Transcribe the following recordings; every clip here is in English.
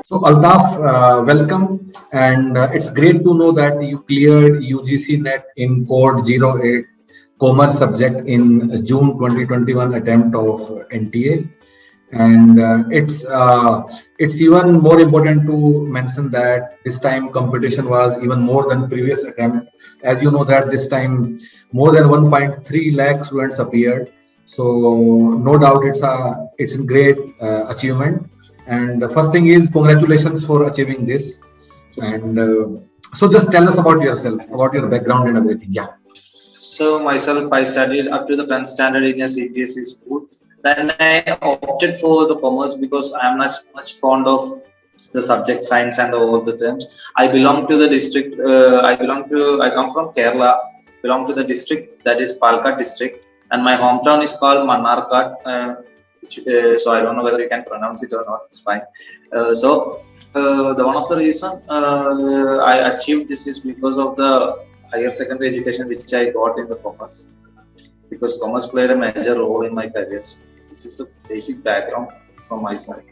So Altaf, welcome, and it's great to know that you cleared UGC NET in code 08 Commerce subject in June 2021 attempt of NTA. And it's even more important to mention that this time competition was even more than previous attempt. As you know that this time more than 1.3 lakh students appeared. So no doubt it's a great achievement. And the first thing is congratulations for achieving this. And so just tell us about yourself, about your background and everything. Yeah. So myself, I studied up to the 10th standard in a CBSE school. Then I opted for the commerce because I am much fond of the subject science and all the terms. I belong to the district. I come from Kerala. Belong to the district that is Palakkad district, and my hometown is called Mannarkad. So I don't know whether you can pronounce it or not. It's fine. The one of the reason I achieved this is because of the higher secondary education which I got in the commerce, because commerce played a major role in my career. This is the basic background from my side.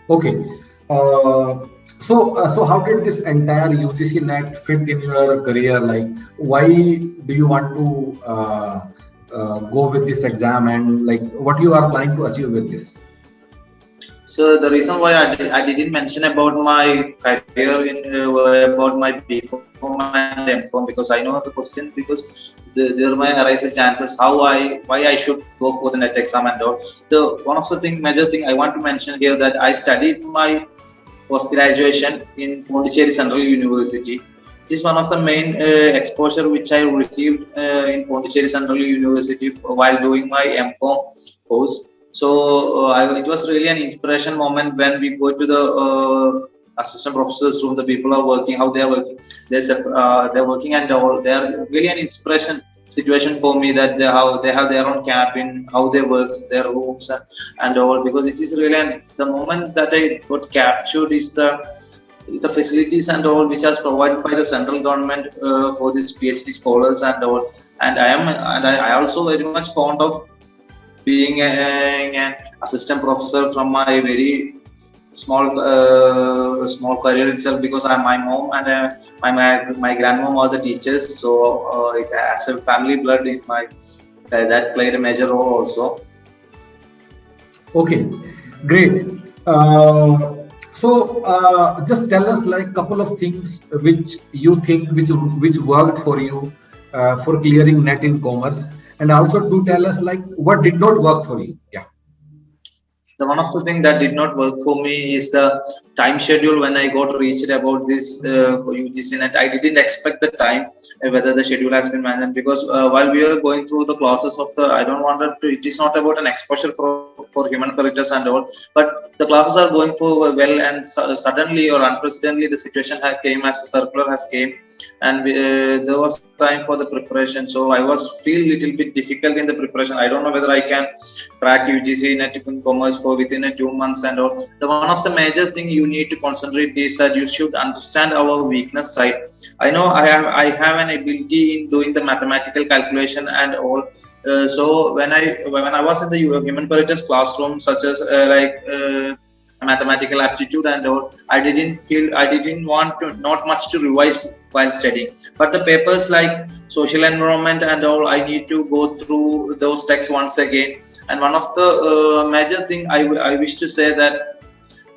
Okay. So how did this entire UGC NET fit in your career? Like, why do you want to go with this exam, and like what you are planning to achieve with this? So the reason why I didn't mention about my career in about my BCom and MCom, because I know the question, because there may arise chances why I should go for the NET exam and all. One of the major thing I want to mention here, that I studied my post graduation in Pondicherry Central University. This is one of the main exposure which I received in Pondicherry Central University while doing my MCom course. So it was really an inspiration moment when we go to the assistant professors room. The people are working, how they are working. They're working and all. They are really an inspiration situation for me, that how they have their own cabin, how they work, their rooms and all. Because it is really the moment that I got captured is the facilities and all which are provided by the central government for these PhD scholars and all. And I also very much fond of being an assistant professor from my very small career itself, because my mom and my grandmom are the teachers. So it's as a family blood in my that played a major role also. Okay, great. So just tell us like couple of things which you think which worked for you for clearing NET in commerce. And also to tell us like what did not work for you. Yeah. The one of the things that did not work for me is the time schedule. When I got reached about this UGC NET, I didn't expect the time whether the schedule has been managed, because while we are going through the classes of the, I don't want to, it is not about an exposure for human characters and all, but the classes are going for well, and suddenly or unprecedentedly the situation came as a circular has came, and there was time for the preparation. So I feel little bit difficult in the preparation. I don't know whether I can crack UGC NET in commerce for within 2 months and all. The one of the major thing you need to concentrate is that you should understand our weakness side. I know I have an ability in doing the mathematical calculation and all. So when I was in the human characters classroom, such as mathematical aptitude and all, I didn't want to not much to revise while studying. But the papers like social environment and all, I need to go through those texts once again. And one of the major thing I wish to say that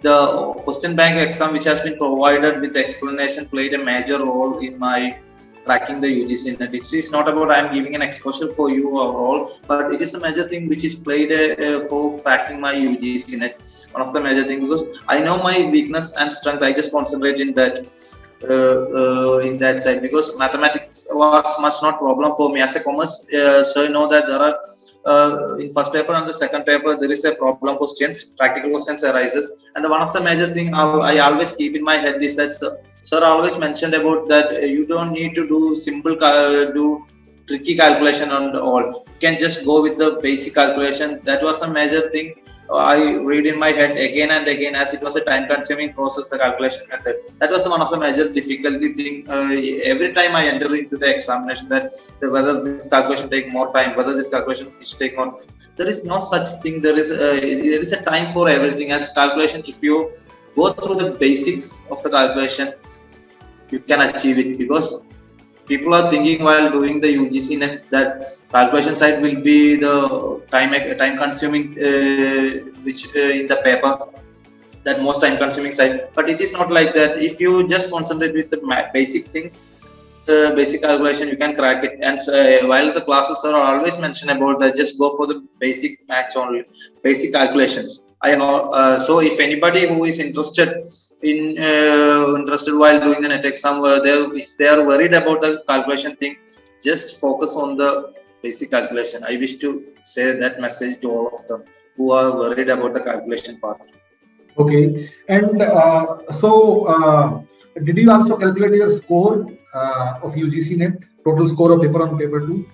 the question bank exam which has been provided with explanation played a major role in my cracking the UGC NET. It is not about I am giving an exposure for you overall, but it is a major thing which is played for cracking my UGC NET. One of the major things, because I know my weakness and strength. I just concentrate in that side, because mathematics was much not problem for me as a commerce. So you know that there are in first paper and the second paper there is a problem questions, practical questions arises, and one of the major thing I always keep in my head is that sir always mentioned about that you don't need to do simple do tricky calculation and all. You can just go with the basic calculation. That was the major thing I read in my head again and again, as it was a time-consuming process, the calculation method. That was one of the major difficulty thing. Every time I enter into the examination, that whether this calculation take more time, whether this calculation is take more. There is no such thing. There is a time for everything. As calculation, if you go through the basics of the calculation, you can achieve it. Because people are thinking while doing the UGC net that calculation side will be the time consuming, which in the paper, that most time consuming side, but it is not like that. If you just concentrate with the basic things, basic calculation, you can crack it. And while the classes are always mentioned about that, just go for the basic maths only, basic calculations. So if anybody who is interested while doing the net exam, if they are worried about the calculation thing, just focus on the basic calculation. I wish to say that message to all of them who are worried about the calculation part. Okay, and did you also calculate your score of UGC net, total score of paper 1 and paper 2?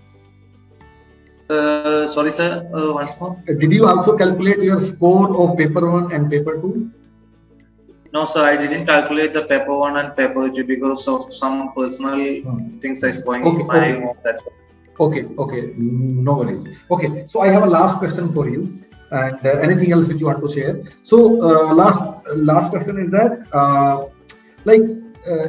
Sorry, sir. Once more. Did you also calculate your score of paper 1 and paper 2? No, sir. I didn't calculate the paper 1 and paper 2 because of some personal things I was going in my home. That's okay. No worries. Okay, so I have a last question for you. And anything else which you want to share? So last question is that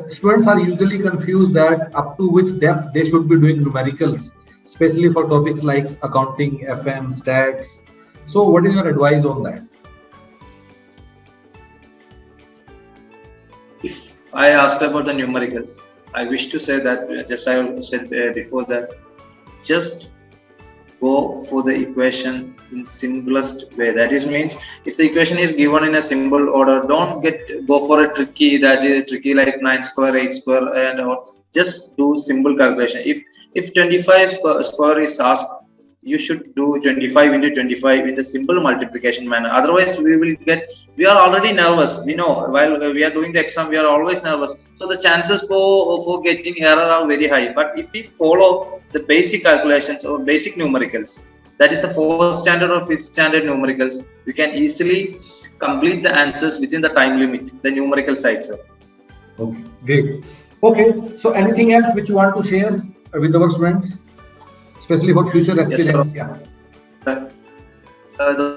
students are usually confused that up to which depth they should be doing numericals, especially for topics like accounting, FM, stats. So what is your advice on that? If I asked about the numericals, I wish to say that, just I said before that, just go for the equation in simplest way. That is means if the equation is given in a simple order, don't go for a tricky like 9 square, 8 square and all. Just do simple calculation. If 25 square is asked, you should do 25 into 25 in the simple multiplication manner. Otherwise, we are already nervous. We know while we are doing the exam, we are always nervous. So the chances for getting error are very high. But if we follow the basic calculations or basic numericals, that is the 4th standard or 5th standard numericals, you can easily complete the answers within the time limit, the numerical side, sir. Okay, great. Okay, so anything else which you want to share with our students, especially for future aspirants? Yes,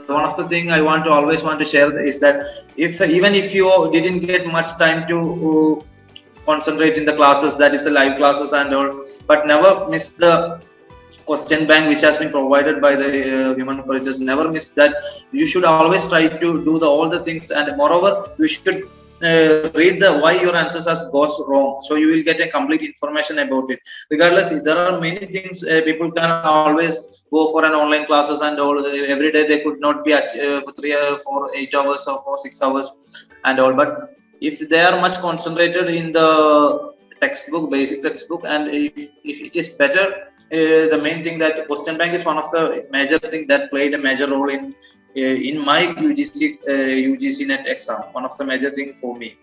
one of the thing I always want to share is that even if you didn't get much time to concentrate in the classes, that is the live classes and all, but never miss the question bank which has been provided by the human operators. Never miss that. You should always try to do all the things, and moreover, you should read why your answers goes wrong, so you will get a complete information about it. Regardless, there are many things people can always go for an online classes and all. Every day they could not be for 3 or 8 hours or for 6 hours and all, but if they are much concentrated in the textbook, basic textbook, and if it is better, the main thing that question bank is one of the major thing that played a major role in my UGC net exam. One of the major thing for me.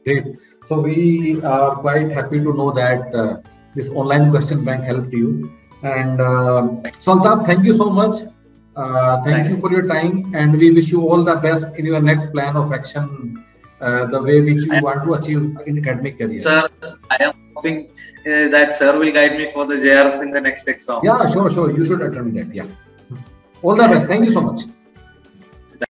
Great. So we are quite happy to know that this online question bank helped you. And Altaf, thank you so much. Thank you for your time, and we wish you all the best in your next plan of action, the way which you want to achieve in academic career. Sir, I am hoping that sir will guide me for the JRF in the next exam. Yeah, sure. You should attempt that. Yeah. All the best. Thank you so much.